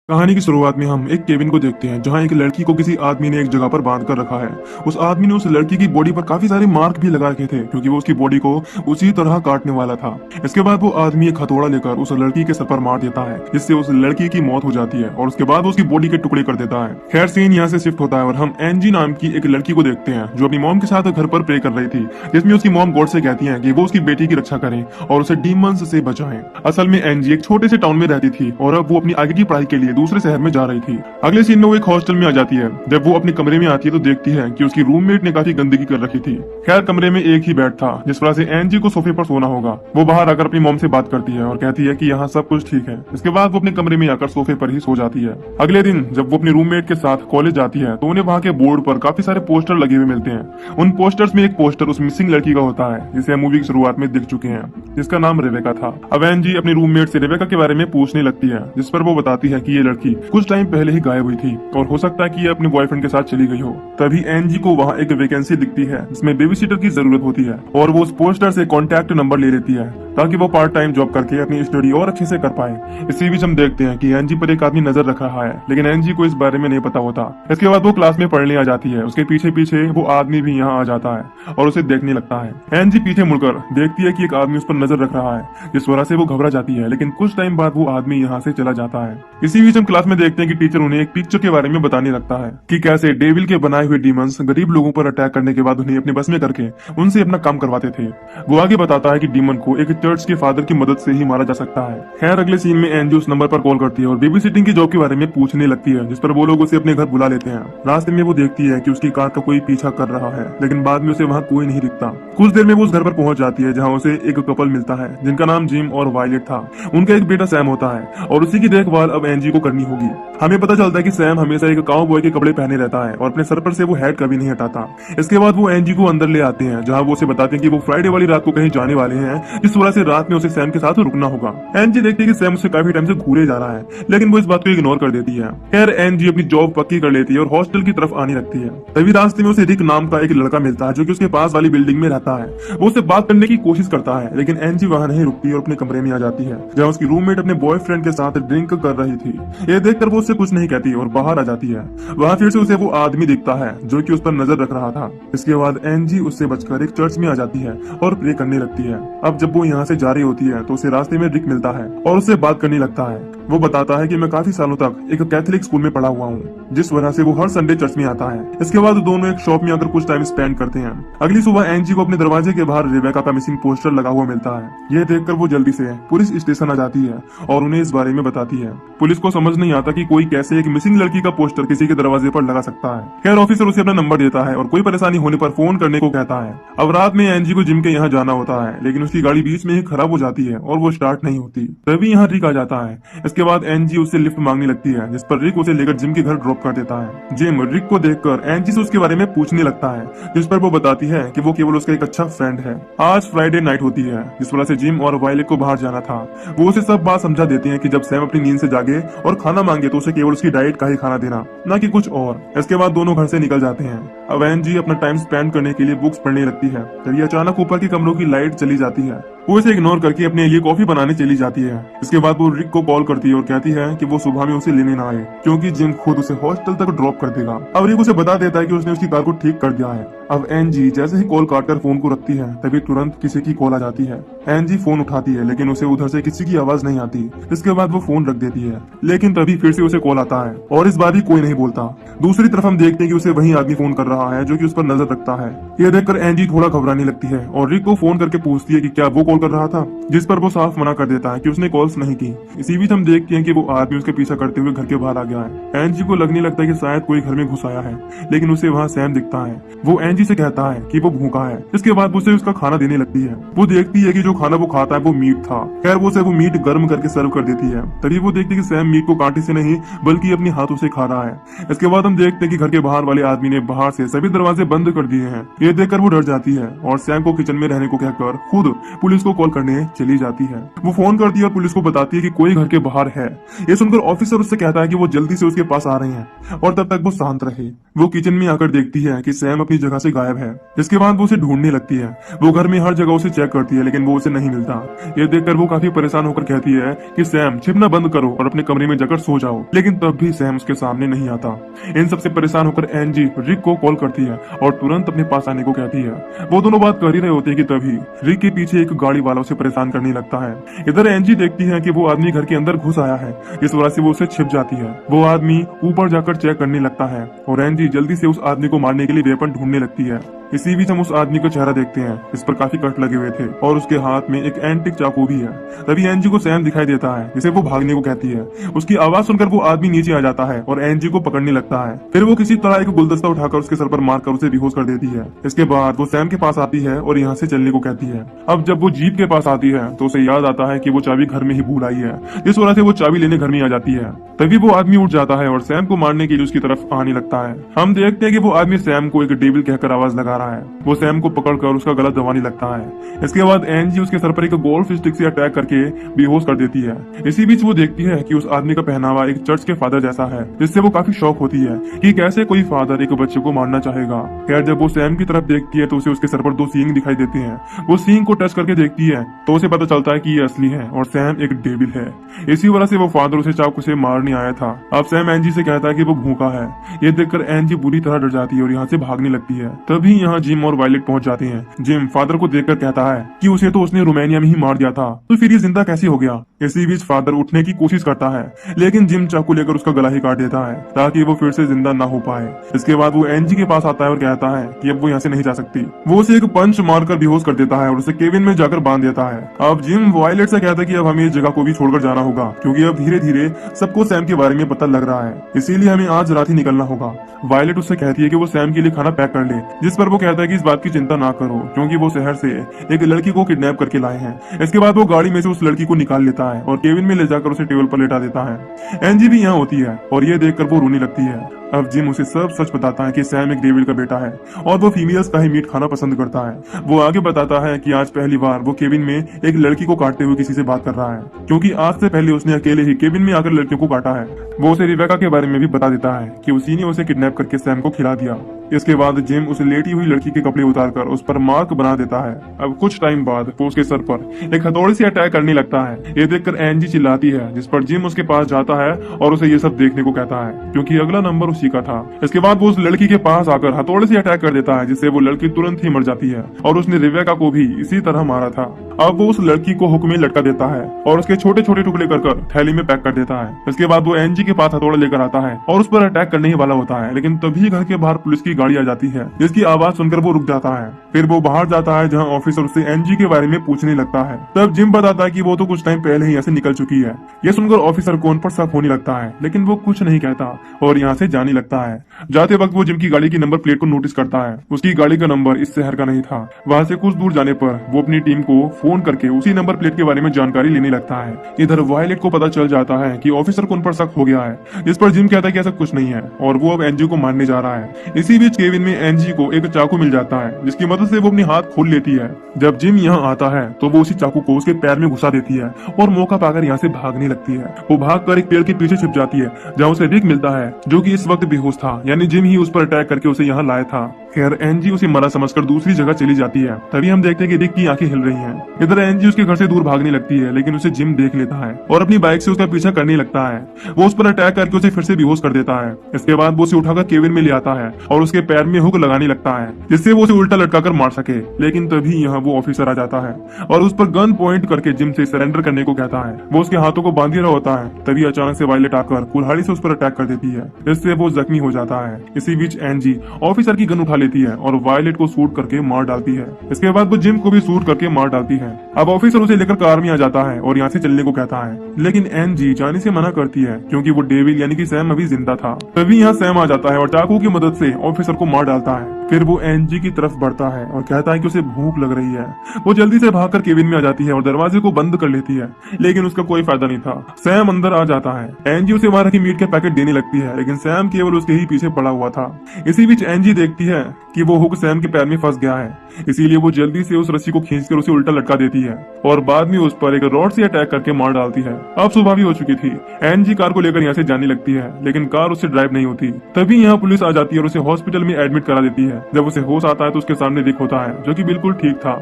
कहानी की शुरुआत में हम एक केबिन को देखते हैं जहां एक लड़की को किसी आदमी ने एक जगह पर बांध कर रखा है। उस आदमी ने उस लड़की की बॉडी पर काफी सारे मार्क भी लगा रखे थे क्योंकि वो उसकी बॉडी को उसी तरह काटने वाला था। इसके बाद वो आदमी एक हथौड़ा लेकर उस लड़की के सर पर मार देता है जिससे उस लड़की की मौत हो जाती है और उसके बाद वो उसकी बॉडी के टुकड़े कर देता है। खैर सीन यहाँ से शिफ्ट होता है और हम एनजी नाम की एक लड़की को देखते हैं जो अपनी मॉम के साथ घर पर प्रे कर रही थी, जिसमें उसकी मॉम गॉड से कहती है कि वो उसकी बेटी की रक्षा करें और उसे डीमंस से बचाएं। असल में एनजी एक छोटे से टाउन में रहती थी और अब वो अपनी आगे की पढ़ाई के लिए दूसरे शहर में जा रही थी। अगले सीन में वो एक हॉस्टल में आ जाती है। जब वो अपने कमरे में आती है तो देखती है कि उसकी रूममेट ने काफी गंदगी कर रखी थी। खैर कमरे में एक ही बेड था जिस वजह से एनजी को सोफे पर सोना होगा। वो बाहर आकर अपनी मॉम से बात करती है और कहती है कि यहाँ सब कुछ ठीक है। इसके बाद वो अपने कमरे में आकर सोफे पर ही सो जाती है। अगले दिन जब वो अपनी रूममेट के साथ कॉलेज जाती है तो उन्हें वहाँ के बोर्ड पर काफी सारे पोस्टर लगे हुए मिलते हैं। उन पोस्टर्स में एक पोस्टर उस मिसिंग लड़की का होता है जिसे हम मूवी की शुरुआत में देख चुके हैं, जिसका नाम रेबेका था। अब एनजी अपनी रूममेट से रेबेका के बारे में पूछने लगती है, जिस पर वो बताती है कि ये लड़की कुछ टाइम पहले ही गायब हुई थी और हो सकता है कि ये अपने बॉयफ्रेंड के साथ चली गई हो। तभी एनजी को वहाँ एक वैकेंसी दिखती है जिसमें बेबी सिटर की जरूरत होती है और वो उस पोस्टर से कॉन्टैक्ट नंबर ले लेती है ताकि वो पार्ट टाइम जॉब करके अपनी स्टडी और अच्छे से कर पाए। इसी बीच हम देखते हैं कि एनजी पर एक आदमी नजर रख रहा है लेकिन एनजी को इस बारे में नहीं पता होता। इसके बाद वो क्लास में पढ़ने आ जाती है। उसके पीछे पीछे वो आदमी भी यहाँ आ जाता है और उसे देखने लगता है। एनजी पीछे मुड़कर देखती है कि एक आदमी उस पर नजर रख रहा है जिस वजह से वो घबरा जाती है, लेकिन कुछ टाइम बाद वो आदमी यहाँ से चला जाता है। इसी बीच हम क्लास में देखते हैं कि टीचर उन्हें एक पिक्चर के बारे में बताने लगता है कि कैसे डेविल के बनाए हुए डीमंस गरीब लोगों पर अटैक करने के बाद उन्हें अपने बस में करके उनसे अपना काम करवाते थे। वो आगे बताता है कि डीमन को एक चर्च के फादर की मदद से ही मारा जा सकता है। खैर अगले सीन में एनजी उस नंबर पर कॉल करती है और बेबी सिटिंग की जॉब के बारे में पूछने लगती है, जिस पर वो लोग उसे अपने घर बुला लेते हैं। रास्ते में वो देखती है कि उसकी कार का कोई पीछा कर रहा है लेकिन बाद में उसे वहाँ कोई नहीं दिखता। कुछ देर में वो उस घर पर पहुंच जाती है जहाँ उसे एक कपल मिलता है जिनका नाम जिम और वायलेट था। उनका एक बेटा सैम होता है और उसी की देखभाल अब एनजी को करनी होगी। हमें पता चलता है कि सैम हमेशा एक काउबॉय के कपड़े पहने रहता है और अपने सर पर से वो हैट कभी नहीं हटाता। इसके बाद वो एनजी को अंदर ले आते हैं जहाँ वो उसे बताते हैं कि वो फ्राइडे वाली रात को कहीं जाने वाले हैं, इस वजह से रात में उसे सैम के साथ रुकना होगा। एनजी देखती है कि सैम उससे काफी टाइम से घूरे जा रहा है लेकिन वो इस बात को इग्नोर कर देती है। खैर एनजी अपनी जॉब पक्की कर लेती है और हॉस्टल की तरफ आने लगती है। तभी रास्ते में उसे रिक नाम का एक लड़का मिलता है जो कि उसके पास वाली बिल्डिंग में रहता है। वो उससे बात करने की कोशिश करता है लेकिन एनजी वहाँ नहीं रुकती और अपने कमरे में आ जाती है जहाँ उसकी रूममेट अपने बॉयफ्रेंड के साथ ड्रिंक कर रही थी। ये देखकर वो उससे कुछ नहीं कहती और बाहर आ जाती है। वहाँ फिर से उसे वो आदमी दिखता है जो कि उस पर नजर रख रहा था। इसके बाद एनजी उससे बचकर एक चर्च में आ जाती है और प्रे करने लगती है। अब जब वो यहाँ से जा रही होती है तो उसे रास्ते में रिक मिलता है और उससे बात करने लगता है। वो बताता है कि मैं काफी सालों तक एक कैथोलिक स्कूल में पढ़ा हुआ हूँ, जिस वजह से वो हर संडे चर्च में आता है। इसके बाद दोनों एक शॉप में आकर कुछ टाइम स्पेंड करते हैं। अगली सुबह एनजी को अपने दरवाजे के बाहर रेबेका का मिसिंग पोस्टर लगा हुआ मिलता है। ये देखकर वो जल्दी से पुलिस स्टेशन आ जाती है और उन्हें इस बारे में बताती है। पुलिस को समझ नहीं आता कि कोई कैसे एक मिसिंग लड़की का पोस्टर किसी के दरवाजे पर लगा सकता है। खैर ऑफिसर उसे अपना नंबर देता है और कोई परेशानी होने पर फोन करने को कहता है। अब रात में एनजी को जिम के यहाँ जाना होता है लेकिन उसकी गाड़ी बीच में ही खराब हो जाती है और वो स्टार्ट नहीं होती। तभी यहाँ रिक आ जाता है। इसके बाद एनजी उससे लिफ्ट मांगने लगती है, जिस पर रिक उसे लेकर जिम के घर ड्रॉप कर देता है। जिम रिक को देखकर एनजी से उसके बारे में पूछने लगता है, जिस पर वो बताती है कि वो केवल उसका एक अच्छा फ्रेंड है। आज फ्राइडे नाइट होती है जिस वजह से जिम और वायलेट को बाहर जाना था। वो उसे सब बात समझा देती है कि जब सैम अपनी नींद से जागे और खाना मांगे तो उसे केवल उसकी डाइट का ही खाना देना, न कि कुछ और। इसके बाद दोनों घर से निकल जाते हैं। अब एनजी अपना टाइम स्पेंड करने के लिए बुक्स पढ़ने लगती है। तभी अचानक ऊपर के कमरों की लाइट चली जाती है। वो इसे इग्नोर करके अपने लिए कॉफी बनाने चली जाती है। इसके बाद वो रिक को कॉल करती है और कहती है कि वो सुबह में उसे लेने ना आए क्योंकि जिम खुद उसे हॉस्टल तक ड्रॉप कर देगा। अब रिक उसे बता देता है कि उसने उसकी कार को ठीक कर दिया है। अब एनजी जैसे ही कॉल काटकर फोन को रखती है तभी तुरंत किसी की कॉल आ जाती है। एनजी फोन उठाती है लेकिन उसे उधर से किसी की आवाज नहीं आती। इसके बाद वो फोन रख देती है लेकिन तभी फिर से उसे कॉल आता है और इस बार भी कोई नहीं बोलता। दूसरी तरफ हम देखते हैं कि उसे वही आदमी फोन कर रहा है जो कि उस पर नजर रखता है। यह देखकर एनजी थोड़ा घबराने लगती है और रिक को फोन करके पूछती है कि क्या वो कॉल कर रहा था, जिस पर वो साफ मना कर देता है कि उसने कॉल्स नहीं की। इसी बीच हम देखते हैं कि वो आदमी उसके पीछा करते हुए घर के बाहर आ गया है। एनजी को लगने लगता है कि शायद कोई घर में घुस आया है लेकिन उसे वहाँ सैम दिखता है। वो एनजी से कहता है कि वो भूखा है। इसके बाद उसे उसका खाना देने लगती है। वो देखती है कि जो खाना वो खाता है वो मीट था। खैर वो उसे वो मीट गर्म करके सर्व कर देती है। तभी वो देखती है कि सैम मीट को कांटे से नहीं बल्कि अपने हाथों से खा रहा है। इसके बाद हम देखते हैं कि घर के बाहर वाले आदमी ने बाहर से सभी दरवाजे बंद कर दिए हैं। ये देखकर वो डर जाती है और सैम को किचन में रहने को कहकर खुद पुलिस को कॉल करने चली जाती है। वो फोन करती है और पुलिस को बताती है कि कोई घर के बाहर है। ये सुनकर ऑफिसर उससे कहता है कि वो जल्दी से उसके पास आ रहे हैं और तब तक वो शांत रहे। वो किचन में आकर देखती है कि सैम अपनी जगह से गायब है। इसके बाद वो उसे ढूंढने लगती है। वो घर में हर जगह उसे चेक करती है लेकिन वो उसे नहीं मिलता। ये देखकर वो काफी परेशान होकर कहती है कि सैम छिपना बंद करो और अपने कमरे में जाकर सो जाओ, लेकिन तब भी सैम उसके सामने नहीं आता। इन सबसे परेशान होकर एंजी रिक को कॉल करती है और तुरंत अपने पास आने को कहती है। वो दोनों बात कर ही रहे होते हैं कि तभी रिक के पीछे एक गाड़ी वाला उसे परेशान करने लगता है। इधर एंजी देखती है कि वो आदमी घर के अंदर घुस आया है, इस वजह से वो उसे छिप जाती है। वो आदमी ऊपर जाकर चेक करने लगता है और एंजी जल्दी से उस आदमी को मारने के लिए वेपन ढूंढने लगती है। इसी बीच हम उस आदमी का चेहरा देखते हैं, इस पर काफी कट लगे हुए थे और उसके हाथ में एक एंटिक चाकू भी है। तभी एंजी को सैम दिखाई देता है जिसे वो भागने को कहती है। उसकी आवाज सुनकर वो आदमी नीचे आ जाता है और एंजी को पकड़ने लगता है। फिर वो किसी तरह एक गुलदस्ता उठाकर उसके सर पर मारकर उसे बेहोश कर देती है। इसके बाद वो सैम के पास आती है और यहाँ से चलने को कहती है। अब जब वो जीप के पास आती है तो उसे याद आता है कि वो चाबी घर में ही भूल आई है, इस वजह से वो चाबी लेने घर में आ जाती है। तभी वो आदमी उठ जाता है और सैम को मारने के लिए उसकी तरफ आने लगता है। हम देखते हैं कि वो आदमी सैम को एक डेविल कहकर आवाज लगा रहा है। वो सैम को पकड़कर उसका गला दबाने लगता है। इसके बाद एंजी उसके सर पर एक गोल्फ स्टिक से अटैक करके बेहोश कर देती है। इसी बीच वो देखती है कि उस आदमी का पहनावा एक चर्च के फादर जैसा है, जिससे वो काफी शौक होती है कि कैसे कोई फादर एक बच्चे को मारना चाहेगा। खैर जब वो सैम की तरफ देखती है तो उसे उसके सर पर 2 सींग दिखाई देते हैं। वो सींग को टच करके देखती है तो उसे पता चलता है कि ये असली है और सैम एक डेविल है। इसी वजह से वो फादर उसे चाकू से मारने आया था। अब सैम एंजी से कहता है कि वो भूखा है। ये देखकर एंजी बुरी तरह डर जाती है और यहाँ से भागने लगती है। तभी यहाँ जिम और वायलेट पहुंच जाते हैं। जिम फादर को देखकर कहता है कि उसे तो उसने रोमानिया में ही मार दिया था, तो फिर ये जिंदा कैसे हो गया। इसी बीच फादर उठने की कोशिश करता है लेकिन जिम चाकू लेकर उसका गला ही काट देता है ताकि वो फिर से जिंदा ना हो पाए। इसके बाद वो एंजी के पास आता है और कहता है कि अब वो यहाँ से नहीं जा सकती। वो उसे एक पंच मारकर बेहोश कर देता है और उसे केबिन में जाकर बांध देता है। अब जिम वायलेट से कहता है कि अब हमें इस जगह को भी छोड़कर जाना होगा क्योंकि अब धीरे धीरे सबको सैम के बारे में पता लग रहा है, इसीलिए हमें आज रात ही निकलना होगा। वायलेट उससे कहती है कि वो सैम के लिए खाना पैक कर ले, जिस पर वो कहता है कि इस बात की चिंता ना करो क्योंकि वो शहर से एक लड़की को किडनैप करके लाए हैं। इसके बाद वो गाड़ी में से उस लड़की को निकाल लेता है और केबिन में ले जाकर उसे टेबल पर लेटा देता है। एंजी भी यहाँ होती है और ये देखकर वो रोने लगती है। अब जिम उसे सब सच बताता है कि सैम एक डेविल का बेटा है और वो फीमेल्स का ही मीट खाना पसंद करता है। वो आगे बताता है कि आज पहली बार वो केबिन में एक लड़की को काटते हुए किसी से बात कर रहा है क्योंकि आज से पहले उसने अकेले ही केबिन में आकर लड़कियों को काटा है। वो उसे रिबेका के बारे में भी बता देता है कि उसी ने उसे किडनैप करके सैम को खिला दिया। इसके बाद जिम उसे लेटी हुई लड़की के कपड़े उतारकर उस पर मार्क बना देता है। अब कुछ टाइम बाद वो उसके सर पर एक हथौड़ी से अटैक करने लगता है। ये देखकर एंजी चिल्लाती है, जिस पर जिम उसके पास जाता है और उसे ये सब देखने को कहता है क्योंकि अगला नंबर उसी का था। इसके बाद वो उस लड़की के पास आकर हथौड़े से अटैक कर देता है जिससे वो लड़की तुरंत ही मर जाती है और उसने रिबेका को भी इसी तरह मारा था। अब वो उस लड़की को हुक में लटका देता है और उसके छोटे छोटे टुकड़े कर थैली में पैक कर देता है। इसके बाद वो एंजी के पास हथौड़ा लेकर आता है और उस पर अटैक करने ही वाला होता है, लेकिन तभी घर के बाहर पुलिस की गाड़ी आ जाती है जिसकी आवाज सुनकर वो रुक जाता है। फिर वो बाहर जाता है जहाँ ऑफिसर उससे एंजी के बारे में पूछने लगता है। तब जिम बताता है कि वो तो कुछ टाइम पहले ही यहाँ से निकल चुकी है। ये सुनकर ऑफिसर को उन पर शक होने लगता है लेकिन वो कुछ नहीं कहता और यहाँ से जाने लगता है। जाते वक्त वो जिम की गाड़ी की नंबर प्लेट को नोटिस करता है। उसकी गाड़ी का नंबर इस शहर का नहीं था। वहाँ से कुछ दूर जाने पर वो अपनी टीम को फोन करके उसी नंबर प्लेट के बारे में जानकारी लेने लगता है। इधर वायलेट को पता चल जाता है कि ऑफिसर को उन पर शक हो गया है, जिस पर जिम कहता है कि ऐसा कुछ नहीं है और वो अब एंजी को मारने जा रहा है। इसी बीच केविन में एंजी को एक चाकू मिल जाता है जिसकी मदद से वो अपने हाथ खोल लेती है। जब जिम यहाँ आता है तो वो उसी चाकू को उसके पैर में घुसा देती है और मौका पाकर यहाँ से भागने लगती है। वो भागकर एक पेड़ के पीछे छिप जाती है जहाँ उसे रिक मिलता है जो कि इस वक्त बेहोश था, यानी जिम ही उस पर अटैक करके उसे यहाँ लाया था। खैर एंजी उसे मरा समझकर दूसरी जगह चली जाती है। तभी हम देखते हैं कि रिक की आंखें हिल रही हैं। इधर एंजी उसके घर से दूर भागने लगती है लेकिन उसे जिम देख लेता है और अपनी बाइक से उसका पीछा करने लगता है। वो उस पर अटैक करके उसे फिर से बेहोश कर देता है। इसके बाद वो उसे उठाकर केबिन में ले आता है और उसके पैर में हुक लगाने लगता है जिससे वो उसे उल्टा लटका कर मार सके। लेकिन तभी यहाँ वो ऑफिसर आ जाता है और उस पर गन पॉइंट करके जिम से सरेंडर करने को कहता है। वो उसके हाथों को बांध रहा होता है। तभी अचानक से वायलेट आकर कुल्हाड़ी से उस पर अटैक कर देती है, जिससे वो जख्मी हो जाता है। इसी बीच एंजी ऑफिसर की गन उठा लेती है और वायलेट को शूट करके मार डालती है। इसके बाद वो जिम को भी शूट करके मार डालती है। अब ऑफिसर उसे लेकर कार में आ जाता है और यहाँ से चलने को कहता है, लेकिन एंजी जाने से मना करती है क्योंकि वो डेविल यानी कि सैम अभी जिंदा था। तभी यहाँ सैम आ जाता है और चाकू की मदद से ऑफिसर को मार डालता है। फिर वो एंजी की तरफ बढ़ता है और कहता है कि उसे भूख लग रही है। वो जल्दी से भागकर केबिन में आ जाती है और दरवाजे को बंद कर लेती है, लेकिन उसका कोई फायदा नहीं था। सैम अंदर आ जाता है। एंजी उसे वहां रखी मीट के पैकेट देने लगती है, लेकिन सैम केवल उसके ही पीछे पड़ा हुआ था। इसी बीच एंजी देखती है कि वो हुक सैम के पैर में फंस गया है, इसीलिए वो जल्दी से उस रस्सी को खींचकर उसे उल्टा लटका देती है और बाद में उस पर एक रॉड से अटैक करके मार डालती है। अब सुबह भी हो चुकी थी। एनजी कार को लेकर यहाँ से जाने लगती है, लेकिन कार उससे ड्राइव नहीं होती। तभी यहाँ पुलिस आ जाती है और उसे हॉस्पिटल में एडमिट करा देती है। जब उसे होश आता है तो उसके सामने रिक होता है, जो कि बिल्कुल ठीक था।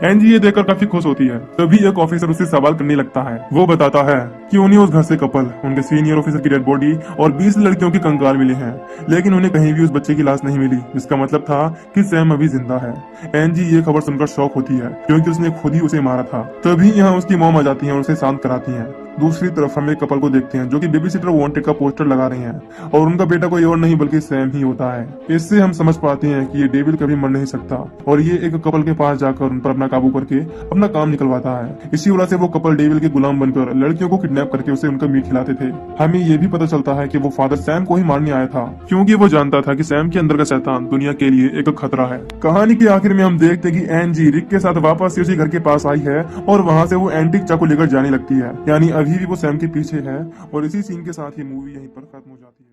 एनजी ये देखकर काफी खुश होती है। तभी एक ऑफिसर उससे सवाल करने लगता है। वो बताता है कि उन्हें उस घर से कपल, उनके सीनियर ऑफिसर की डेड बॉडी और 20 लड़कियों के कंकाल मिले हैं, लेकिन उन्हें कहीं भी उस बच्चे की लाश नहीं मिली, जिसका मतलब था कि सैम अभी जिंदा है। एनजी ये खबर सुनकर शॉक होती है, क्योंकि उसने खुद ही उसे मारा था। तभी यहाँ उसकी मॉम आ जाती है और उसे शांत कराती है। दूसरी तरफ हम एक कपल को देखते हैं जो कि बेबी सिटर वांटेड का पोस्टर लगा रहे हैं और उनका बेटा कोई और नहीं बल्कि सैम ही होता है। इससे हम समझ पाते हैं कि ये डेविल कभी मर नहीं सकता और ये एक कपल के पास जाकर उन पर अपना काबू करके अपना काम निकलवाता है। इसी वजह से वो कपल डेविल के गुलाम बनकर लड़कियों को किडनैप करके उसे उनका मीट खिलाते थे। हमें ये भी पता चलता है कि वो फादर सैम को ही मारने आया था, क्योंकि वो जानता था कि सैम के अंदर का शैतान दुनिया के लिए एक खतरा है। कहानी के आखिर में हम देखते हैं कि एनजी रिक के साथ वापस से उसी घर के पास आई है और वहाँ से वो एंटीक चाकू लेकर जाने लगती है, यानी अभी भी वो सैम के पीछे है। और इसी सीन के साथ ही मूवी यहीं पर खत्म हो जाती है।